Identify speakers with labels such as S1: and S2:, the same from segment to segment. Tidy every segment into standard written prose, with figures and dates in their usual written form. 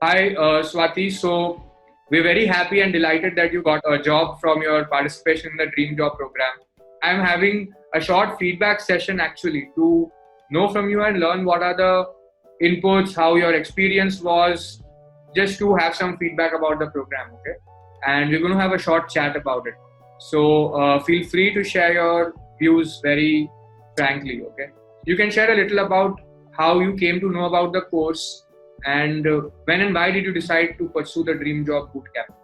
S1: Hi, Swati. So we're very happy and delighted that you got a job from your participation in the Dream Job program. I'm having a short feedback session actually to know from you and learn what are the inputs, how your experience was, just to have some feedback about the program, okay? And we're going to have a short chat about it. So feel free to share your views very frankly, okay? You can share a little about how you came to know about the course and when and why did you decide to pursue the Dream Job Bootcamp?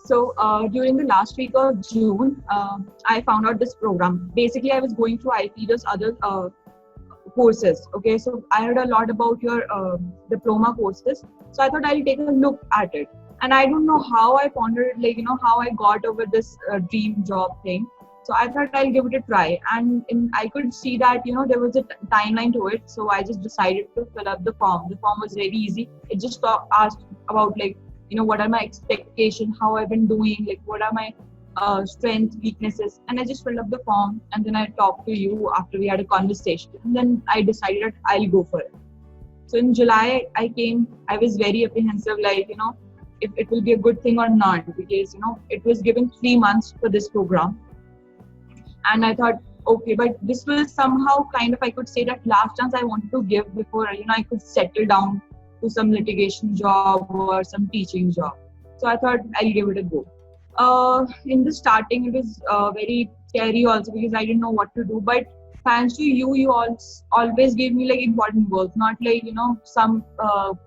S2: So during the last week of June, I found out this program. Basically, I was going through IPDO's other courses. Okay, so I heard a lot about your diploma courses. So I thought I'll take a look at it. And I don't know how I pondered, how I got over this dream job thing. So I thought I'll give it a try. And I could see that, there was a timeline to it. So I just decided to fill up the form. The form was very easy. It just asked about what are my expectations, how I've been doing, what are my strengths, weaknesses. And I just filled up the form and then I talked to you after we had a conversation. And then I decided I'll go for it. So in July, I was very apprehensive, if it will be a good thing or not, because, it was given 3 months for this program. And I thought, okay, but this was somehow I could say that last chance I wanted to give before, I could settle down to some litigation job or some teaching job. So I thought I'll give it a go. In the starting, it was very scary also because I didn't know what to do. But thanks to you, you always gave me important work, not some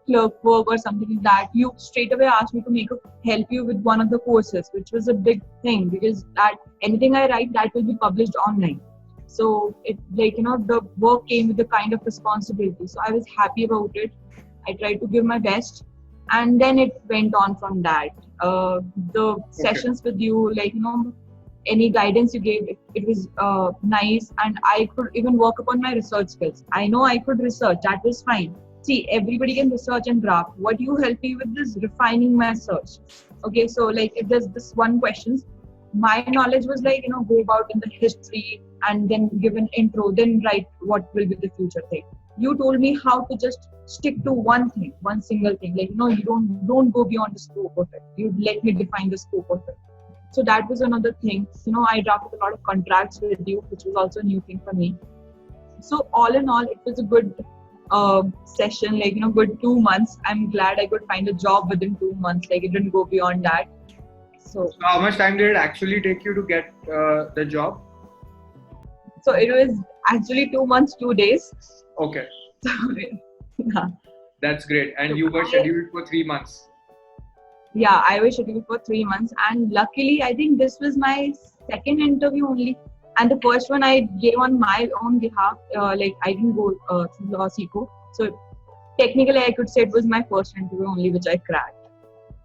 S2: clerk work or something like that. You straight away asked me to help you with one of the courses, which was a big thing because that anything I write that will be published online. So it the work came with the kind of responsibility. So I was happy about it. I tried to give my best, and then it went on from that. The sessions with you, any guidance you gave, it was nice, and I could even work upon my research skills. I know I could research, that was fine. See, everybody can research and draft. What you help me with is refining my search. Okay, so if there's this one question, my knowledge was go about in the history and then give an intro, then write what will be the future thing. You told me how to just stick to one thing, one single thing. You don't go beyond the scope of it. You let me define the scope of it. So that was another thing. I drafted a lot of contracts with you, which was also a new thing for me. So all in all, it was a good session, good 2 months. I'm glad I could find a job within 2 months. It didn't go beyond that. So
S1: how much time did it actually take you to get the job?
S2: So it was actually 2 months, 2 days.
S1: Okay.
S2: So, yeah.
S1: That's great. And you were scheduled for 3 months.
S2: Yeah, I was scheduled for 3 months. And luckily, I think this was my second interview only. And the first one I gave on my own behalf. I didn't go through Law Seco. So technically, I could say it was my first interview only, which I cracked.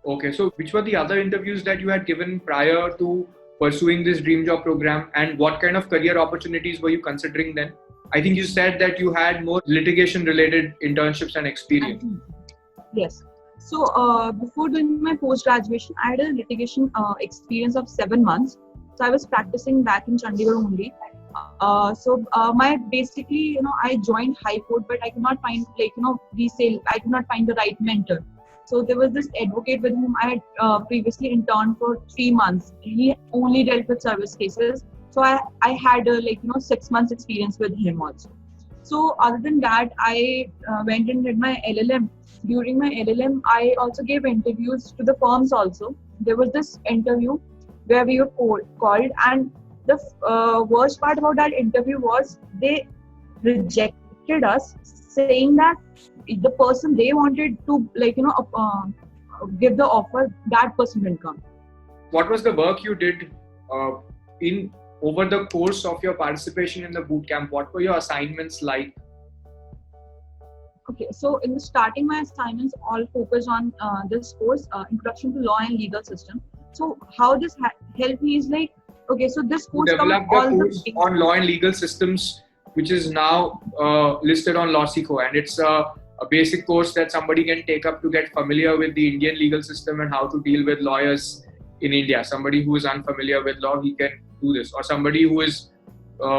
S1: Okay. So which were the other interviews that you had given prior to pursuing this Dream Job program? And what kind of career opportunities were you considering then? I think you said that you had more litigation-related internships and experience.
S2: Yes. So before doing my post-graduation, I had a litigation experience of 7 months. So I was practicing back in Chandigarh only. I joined High Court, but I could not find I could not find the right mentor. So there was this advocate with whom I had previously interned for 3 months. He only dealt with service cases. So I had 6 months experience with him also. So other than that, I went and did my LLM. During my LLM, I also gave interviews to the firms also. There was this interview where we were called, and the worst part about that interview was they rejected us, saying that the person they wanted to give the offer, that person didn't come.
S1: What was the work you did over the course of your participation in the bootcamp? What were your assignments like?
S2: Okay, so in the starting, my assignments all focused on this course, Introduction to Law and Legal System. So how this helped me is so this course
S1: developed the course on law and legal systems, which is now listed on Law Seco, and it's a basic course that somebody can take up to get familiar with the Indian legal system and how to deal with lawyers in India. Somebody who is unfamiliar with law, he can do this, or somebody who is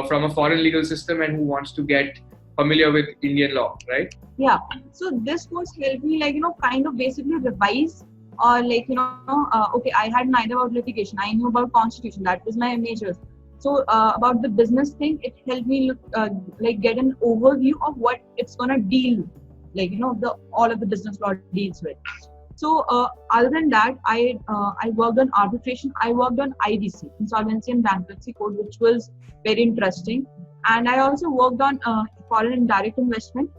S1: from a foreign legal system and who wants to get familiar with Indian law, right?
S2: Yeah. So this course helped me, kind of basically revise, or okay, I had an idea about litigation. I knew about constitution. That was my majors. So about the business thing, it helped me get an overview of what it's gonna deal, the all of the business law deals with. So other than that, I worked on arbitration. I worked on IBC, Insolvency and Bankruptcy Code, which was very interesting. And I also worked on foreign and direct investment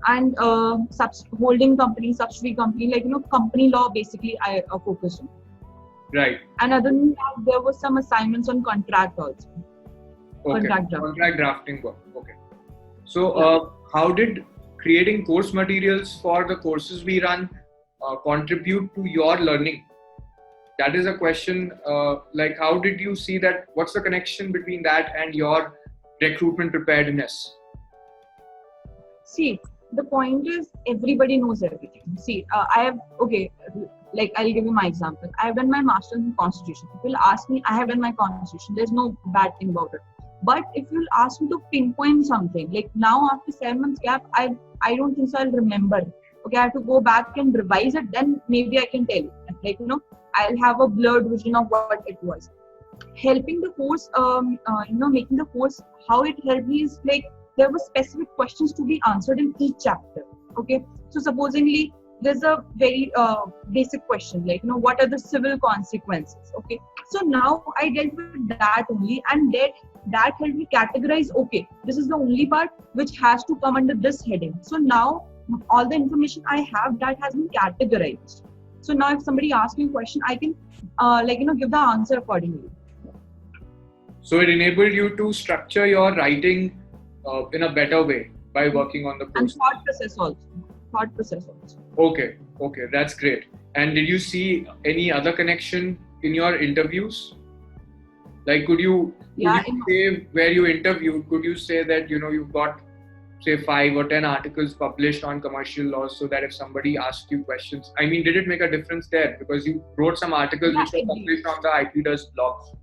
S2: and holding company, subsidiary company, company law. Basically, I focused on.
S1: Right.
S2: And other than that, there was some assignments on contract also.
S1: Okay. Contract drafting work. Okay. So how did creating course materials for the courses we run contribute to your learning? That is a question. How did you see that? What's the connection between that and your recruitment preparedness?
S2: See, the point is everybody knows everything. See, I'll give you my example. I have done my master's in constitution. If you'll ask me, I have done my constitution. There's no bad thing about it. But if you'll ask me to pinpoint something, like now after 7 months gap, I don't think so I'll remember. Okay, I have to go back and revise it. Then maybe I can tell you. I'll have a blurred vision of what it was. Helping the course, making the course, how it helped me is there were specific questions to be answered in each chapter. Okay, so supposingly there's a very basic question what are the civil consequences? Okay, so now I dealt with that only, and that helped me categorize. Okay, this is the only part which has to come under this heading. So now all the information I have, that has been categorized. So now if somebody asks me a question, I can give the answer accordingly.
S1: So it enabled you to structure your writing in a better way by working on the course.
S2: And thought process also.
S1: Okay, that's great. And did you see any other connection in your interviews? Could you say where you interviewed, could you say that you've got say 5 or 10 articles published on commercial law, so that if somebody asked you questions, I mean, did it make a difference there? Because you wrote some articles which were published on the IPDUS blogs.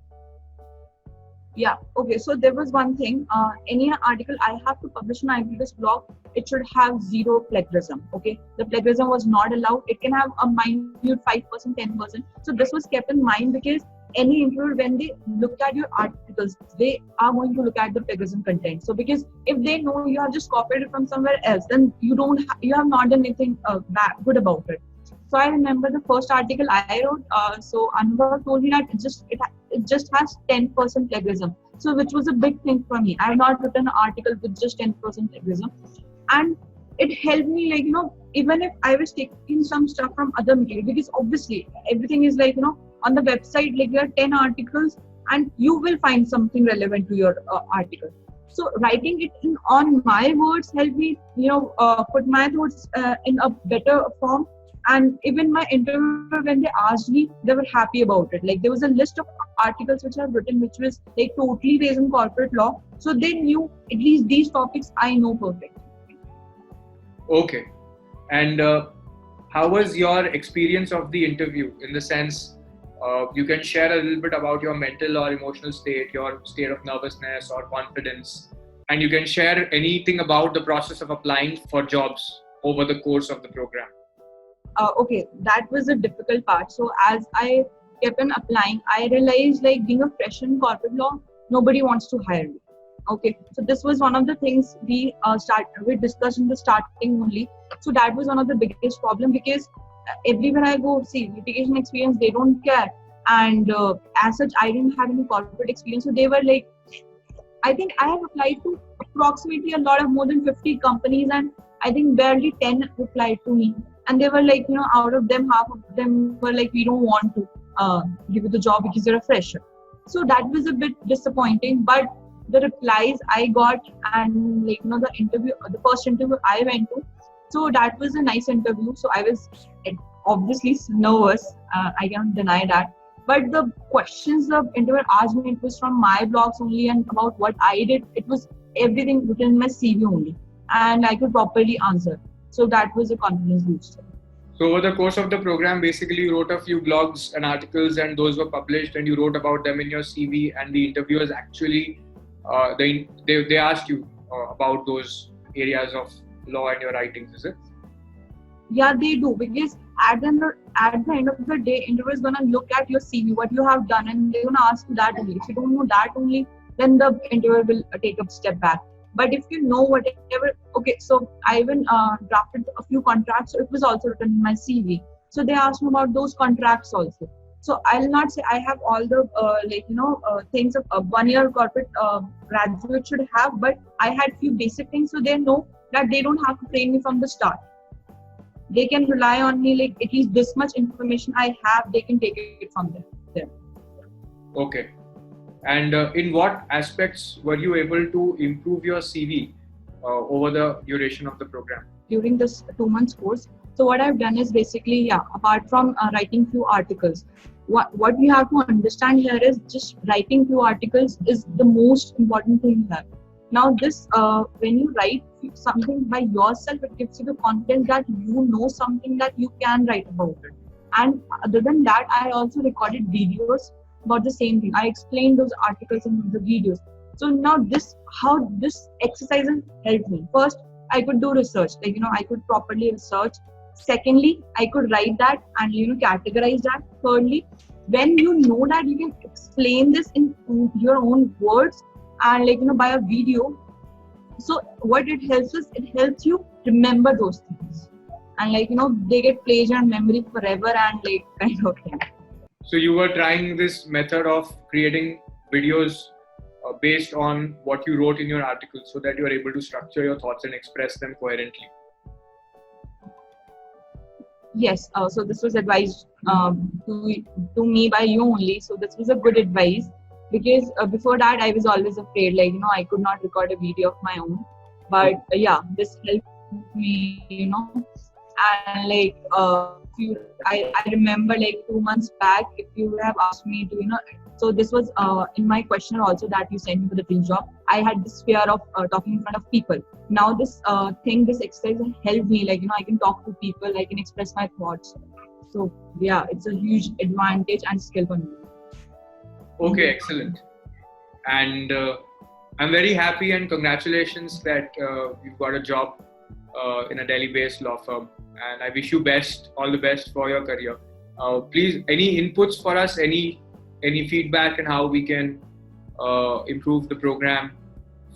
S2: Yeah, okay, so there was one thing, any article I have to publish on IPDUS blog, it should have 0 plagiarism. Okay, the plagiarism was not allowed. It can have a minute 5%, 10%. So this was kept in mind, because any interviewer, when they look at your articles, they are going to look at the plagiarism content. So because if they know you have just copied it from somewhere else, then you have not done anything good about it. So I remember the first article I wrote. So Anubhav told me that it just has 10% plagiarism. So which was a big thing for me. I have not written an article with just 10% plagiarism, and it helped me even if I was taking some stuff from other material, because obviously everything is on the website, there are 10 articles and you will find something relevant to your article. So writing it on my words helped me put my thoughts in a better form. And even my interviewer, when they asked me, they were happy about it. There was a list of articles which I've written, which was totally based on corporate law. So they knew at least these topics I know perfect.
S1: Okay. And how was your experience of the interview, in the sense, you can share a little bit about your mental or emotional state, your state of nervousness or confidence, and you can share anything about the process of applying for jobs over the course of the program.
S2: Okay, that was a difficult part. So as I kept on applying, I realized being a fresher in corporate law, nobody wants to hire me. Okay, so this was one of the things we discussed in the starting only. So that was one of the biggest problem, because everywhere I go, see, litigation experience, they don't care. And as such, I didn't have any corporate experience. So they were I think I have applied to approximately more than 50 companies, and I think barely 10 replied to me. And they were out of them, half of them were we don't want to give you the job because you're a fresher. So that was a bit disappointing. But the replies I got, and the first interview I went to, so that was a nice interview. So I was obviously nervous. I can't deny that. But the questions the interviewer asked me, it was from my blogs only, and about what I did. It was everything written in my CV only, and I could properly answer. So that was a confidence booster.
S1: So over the course of the program, basically you wrote a few blogs and articles, and those were published, and you wrote about them in your CV, and the interviewers actually, they asked you about those areas of law and your writings, is it?
S2: Yeah, they do, because at the end of the day, interviewer is gonna look at your CV, what you have done, and they're gonna ask you that only. If you don't know that only, then the interviewer will take a step back. But if you know whatever, okay, so I even drafted a few contracts, so it was also written in my CV. So they asked me about those contracts also. So I'll not say I have all the things of a 1 year corporate graduate should have, but I had few basic things, so they know that they don't have to train me from the start. They can rely on me, like at least this much information I have, they can take it from there.
S1: Okay. And in what aspects were you able to improve your CV over the duration of the program?
S2: During this 2 months course, so what I've done is basically, apart from writing few articles, what we have to understand here is just writing few articles is the most important thing here. Now this, when you write something by yourself, it gives you the confidence that you know something that you can write about it. And other than that, I also recorded videos about the same thing. I explained those articles in the videos. So now how this exercise has helped me. First, I could do research, I could properly research. Secondly, I could write that and categorize that. Thirdly, when you know that you can explain this in your own words and by a video, so what it helps is, it helps you remember those things, and they get placed in memory forever and kind of thing.
S1: So you were trying this method of creating videos based on what you wrote in your article, so that you are able to structure your thoughts and express them coherently.
S2: Yes, so this was advised to me by you only. So this was a good advice, because before that I was always afraid, I could not record a video of my own. But this helped me, and I remember 2 months back, if you would have asked me to, so this was in my questionnaire also that you sent me for the dream job. I had this fear of talking in front of people. Now this exercise helped me, I can talk to people, I can express my thoughts. So it's a huge advantage and skill for me.
S1: Okay, excellent. And I'm very happy and congratulations that you've got a job in a Delhi-based law firm. And I wish you all the best for your career. Please, any inputs for us, any feedback on how we can improve the program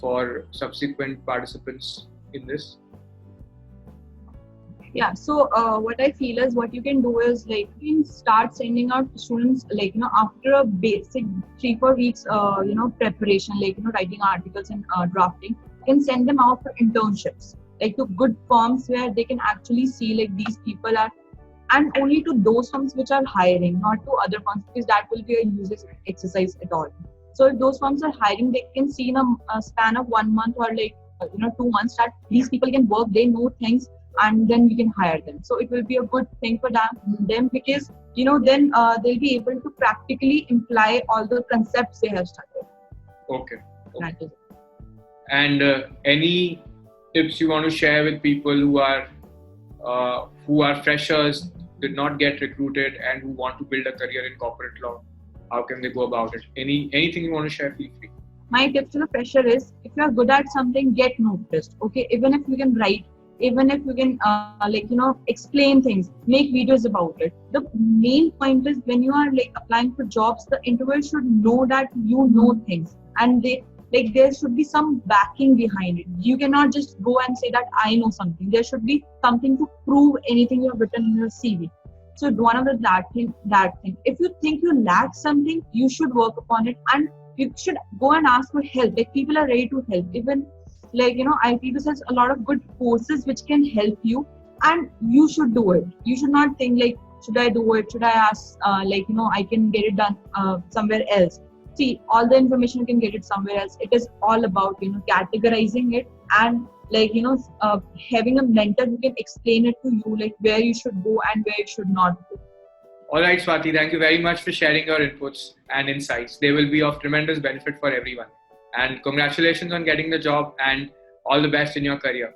S1: for subsequent participants in this? Yeah, so what I feel is, what you can do is, you can start sending out to students, after a basic 3-4 weeks, preparation, writing articles and drafting, you can send them out for internships, to good firms where they can actually see, these people are, and only to those firms which are hiring, not to other firms, because that will be a useless exercise at all. So if those firms are hiring, they can see in a span of 1 month or 2 months that these people can work, they know things, and then we can hire them. So it will be a good thing for them because then they'll be able to practically imply all the concepts they have studied. Okay. That is it. And any tips you want to share with people who are freshers, did not get recruited, and who want to build a career in corporate law? How can they go about it? Anything you want to share, feel free. My tips to the fresher is, if you are good at something, get noticed. Okay, even if you can write, even if you can explain things, make videos about it. The main point is, when you are applying for jobs, the interviewer should know that you know things, and there should be some backing behind it. You cannot just go and say that I know something. There should be something to prove anything you have written in your CV. So one of that thing. If you think you lack something, you should work upon it, and you should go and ask for help. People are ready to help. Even IPBS has a lot of good courses which can help you, and you should do it. You should not think should I do it? Should I ask? I can get it done somewhere else. See, all the information you can get it somewhere else. It is all about categorizing it and having a mentor who can explain it to you, where you should go and where you should not go. All right, Swati, thank you very much for sharing your inputs and insights. They will be of tremendous benefit for everyone. And congratulations on getting the job, and all the best in your career.